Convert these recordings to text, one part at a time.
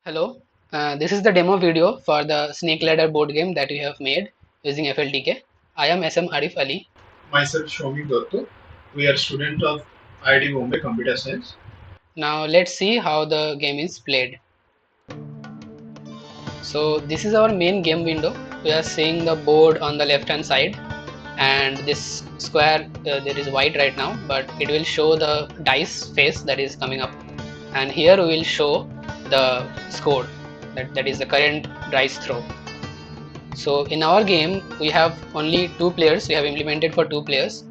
Hello, this is the demo video for the Snake Ladder board game that we have made using FLTK. I am SM Arif Ali. Myself, Shomik Dotto. We are student of IIT Bombay Computer Science. Now let's see how the game is played. So this is our main game window. We are seeing the board on the left hand side, and this square there is white right now, but it will show the dice face that is coming up, and here we will show the score that is the current dice throw. So in our game we have only two players. We have implemented for two players,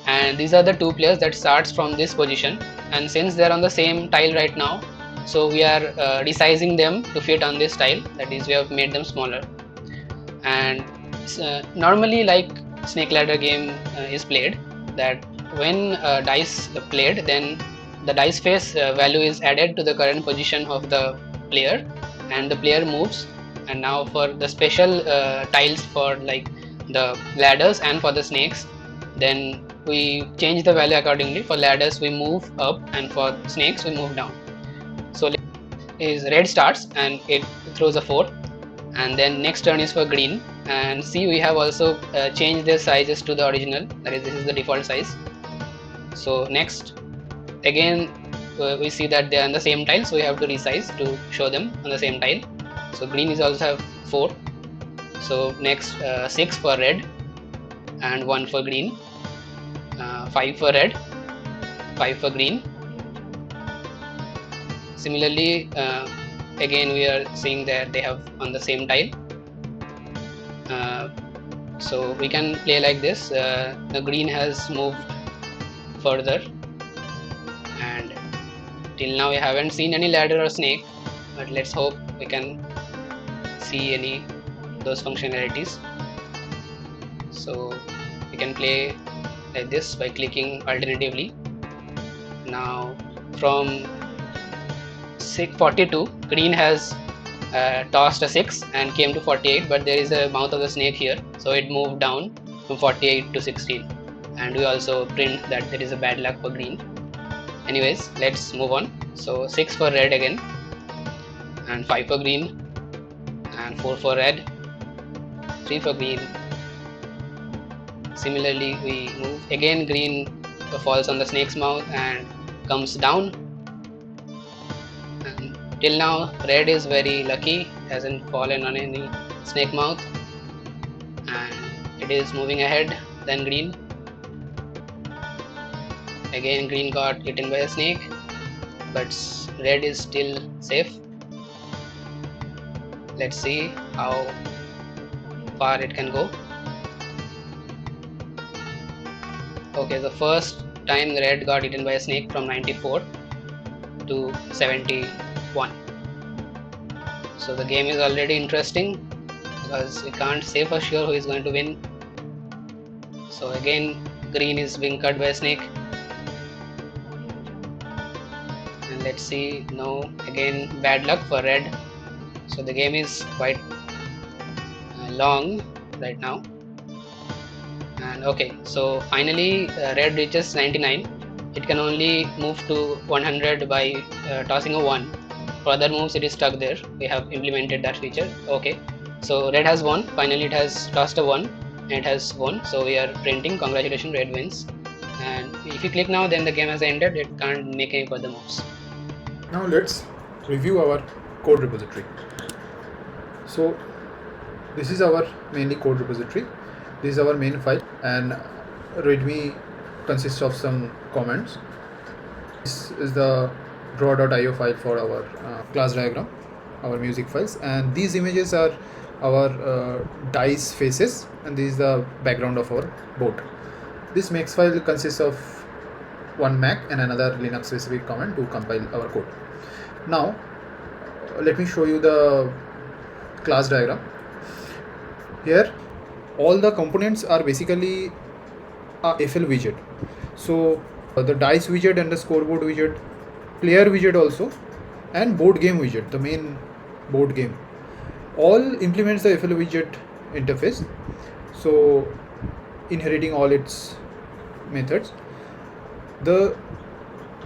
and these are the two players that starts from this position, and since they are on the same tile right now, so we are resizing them to fit on this tile, that is we have made them smaller. And normally, like snake ladder game is played, that when dice played, then the dice face value is added to the current position of the player, and the player moves. And now for the special tiles for like the ladders and for the snakes, then we change the value accordingly. For ladders we move up, and for snakes we move down. So is red starts and it throws a 4, and then next turn is for green. And see, we have also changed their sizes to the original, that is this is the default size. So next again we see that they are on the same tile, so we have to resize to show them on the same tile. So green is also have 4. So next 6 for red and 1 for green, 5 for red, 5 for green. Similarly again we are seeing that they have on the same tile. So we can play like this. The green has moved further, and till now we haven't seen any ladder or snake, but let's hope we can see any those functionalities. So we can play like this by clicking alternatively. Now from 42, green has tossed a 6 and came to 48, but there is a mouth of the snake here, so it moved down from 48 to 16, and we also print that there is a bad luck for green. Anyways, let's move on. So 6 for red again, and 5 for green, and 4 for red, 3 for green. Similarly we move again, green falls on the snake's mouth and comes down. And till now red is very lucky, hasn't fallen on any snake mouth, and it is moving ahead. Then green, again green got eaten by a snake, but red is still safe. Let's see how far it can go. Okay, the first time red got eaten by a snake from 94 to 71. So the game is already interesting because we can't say for sure who is going to win. So again green is being cut by a snake, and let's see, no, again bad luck for red. So the game is quite long right now. And okay, so finally red reaches 99. It can only move to 100 by tossing a 1. For other moves it is stuck there. We have implemented that feature. Okay, so red has won. Finally it has tossed a 1 and it has won, so we are printing congratulations, red wins. And if you click now, then the game has ended. It can't make any further moves. Now let's review our code repository. So this is our mainly code repository. This is our main file, and readme consists of some comments. This is the draw.io file for our class diagram, our music files, and these images are our dice faces, and this is the background of our board. This max file consists of one Mac and another Linux specific command to compile our code. Now let me show you the class diagram. Here all the components are basically a FL widget. So the dice widget and the scoreboard widget, player widget also, and board game widget, the main board game, all implements the FL widget interface, so inheriting all its methods. The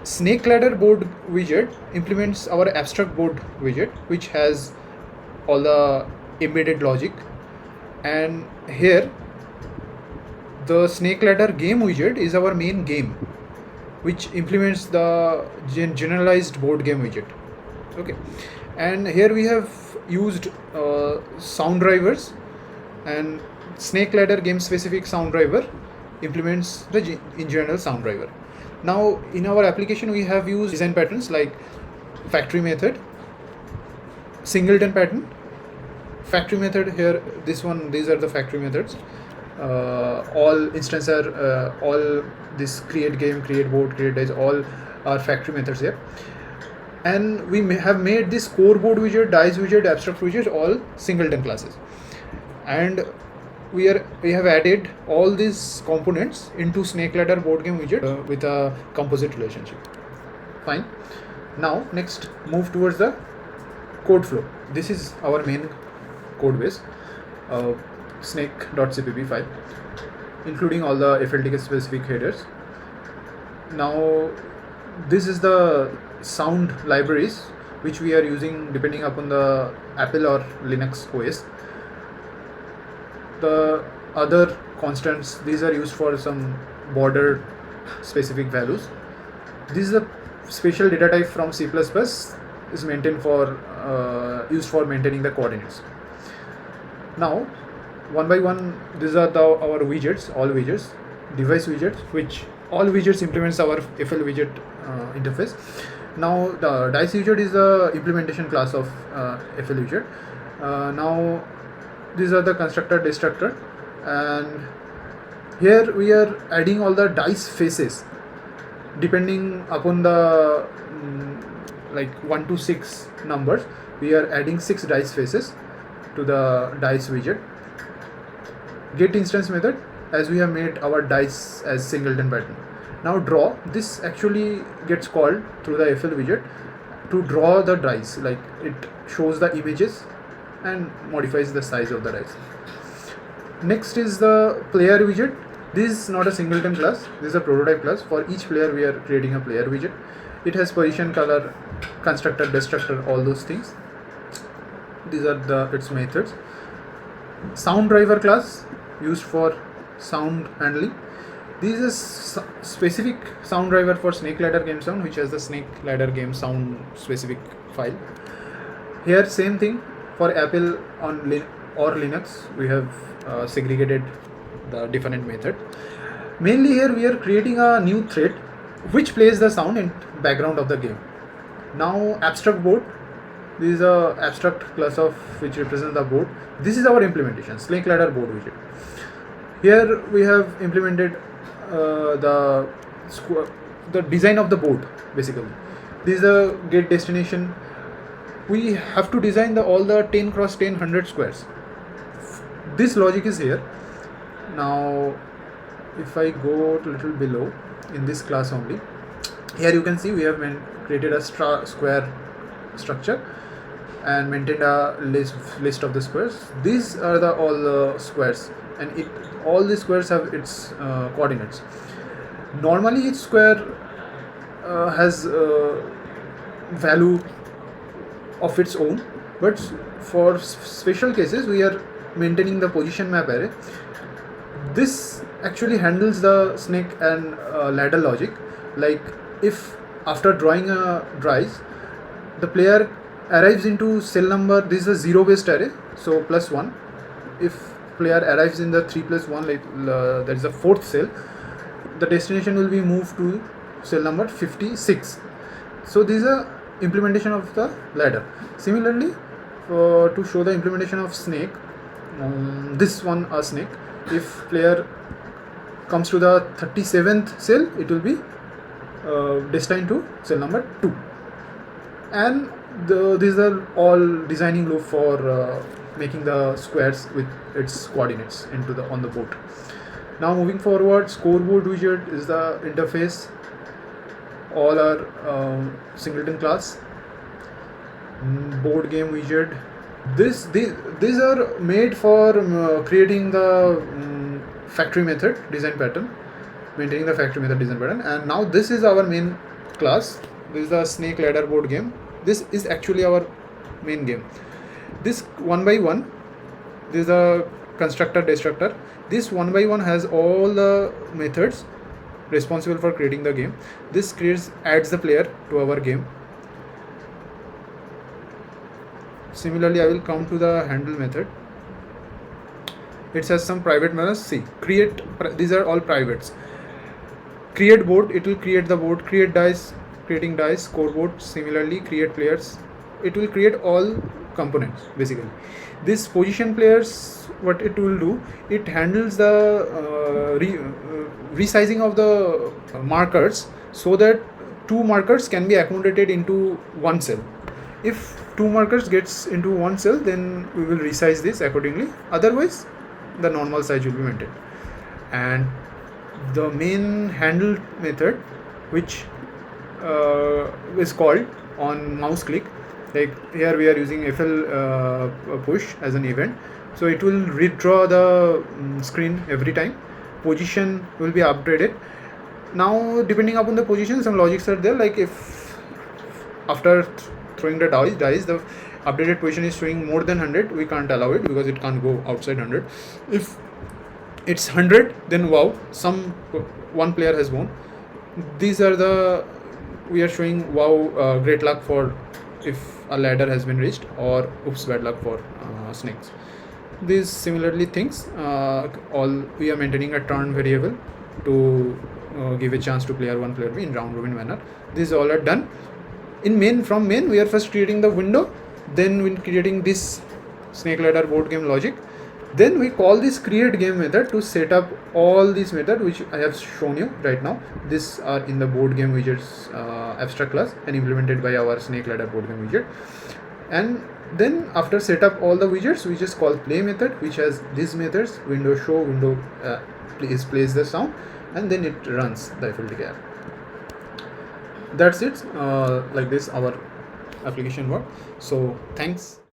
Snake ladder board widget implements our abstract board widget, which has all the embedded logic. And here the snake ladder game widget is our main game, which implements the generalized board game widget. Okay, and here we have used sound drivers, and snake ladder game specific sound driver implements the in general sound driver. Now in our application we have used design patterns like factory method, singleton pattern, factory method. Here this one, these are the factory methods. All instances are all this create game, create board, create dice, all are factory methods here. And we have made this core board widget, dice widget, abstract widget all singleton classes, and we have added all these components into snake ladder board game widget with a composite relationship. Fine. Now next move towards the code flow. This is our main code base, snake.cpp file, including all the FLTK specific headers. Now this is the sound libraries which we are using depending upon the Apple or Linux OS. The other constants, these are used for some border specific values. This is a special data type from C++, is maintained for used for maintaining the coordinates. Now one by one, these are our widgets, all widgets, device widgets, which all widgets implements our FL widget interface. Now the dice widget is the implementation class of FL widget. Now these are the constructor, destructor, and here we are adding all the dice faces depending upon the like 1 to 6 numbers. We are adding 6 dice faces to the dice widget. Get instance method, as we have made our dice as singleton pattern. Now draw, this actually gets called through the FL widget to draw the dice, like it shows the images and modifies the size of the dice. Next is the player widget. This is not a singleton class, this is a prototype class. For each player we are creating a player widget. It has position, color, constructor, destructor, all those things. These are its methods. Sound driver class used for sound handling. This is a specific sound driver for snake ladder game sound, which has the snake ladder game sound specific file. Here same thing for Apple or Linux, we have segregated the different method. Mainly here we are creating a new thread which plays the sound in background of the game. Now abstract board, this is a abstract class of which represents the board. This is our implementation, snake ladder board widget. Here we have implemented the design of the board. Basically this is a get destination. We have to design all the 10 cross 10 100 squares. This logic is here. Now if I go a little below in this class only, here you can see we have created a square structure and maintained a list of the squares. These are all the squares, and all the squares have its coordinates. Normally each square has value of its own, but for special cases we are maintaining the position map array. This actually handles the snake and ladder logic. Like if after drawing a dice, the player arrives into cell number, this is a 0 based array, so +1. If player arrives in the 3 + 1, like that is the 4th cell, the destination will be moved to cell number 56. So this is a implementation of the ladder. Similarly, to show the implementation of snake, this one a snake, if player comes to the 37th cell, it will be destined to cell number 2. And these are all designing loop for making the squares with its coordinates on the board. Now moving forward, scoreboard widget is the interface. All are singleton class. Board game widget. These are made for creating the factory method design pattern, maintaining the factory method design pattern. And now this is our main class. This is the snake ladder board game. This is actually our main game. This one by one, this is a constructor destructor. This one by one has all the methods responsible for creating the game. This adds the player to our game. Similarly, I will come to the handle method. It has some private methods. See, these are all privates. Create board, it will create the board. Create dice, creating dice. Scoreboard, similarly, create players. It will create all components basically. This position players, what it will do, it handles the resizing of the markers so that two markers can be accommodated into one cell. If two markers gets into one cell, then we will resize this accordingly. Otherwise, the normal size will be maintained. And the main handle method, which is called on mouse click, like here we are using FL push as an event, so it will redraw the screen every time. Position will be upgraded. Now depending upon the position, some logics are there, like if after throwing the dice the updated position is showing more than 100, we can't allow it because it can't go outside 100. If it's 100, then wow, one player has won. These are the, we are showing wow, great luck for if a ladder has been reached, or oops, bad luck for snakes. These similarly things, all we are maintaining a turn variable to give a chance to player 1, player B in round robin manner. These all are done. In main, from main we are first creating the window, then we creating this snake ladder board game logic. Then we call this create game method to set up all these methods which I have shown you right now. These are in the board game widgets abstract class and implemented by our snake ladder board game widget. And then after set up all the widgets, we just call play method, which has these methods: window show, window plays the sound, and then it runs the FLTK app. That's it. Like this our application work. So thanks.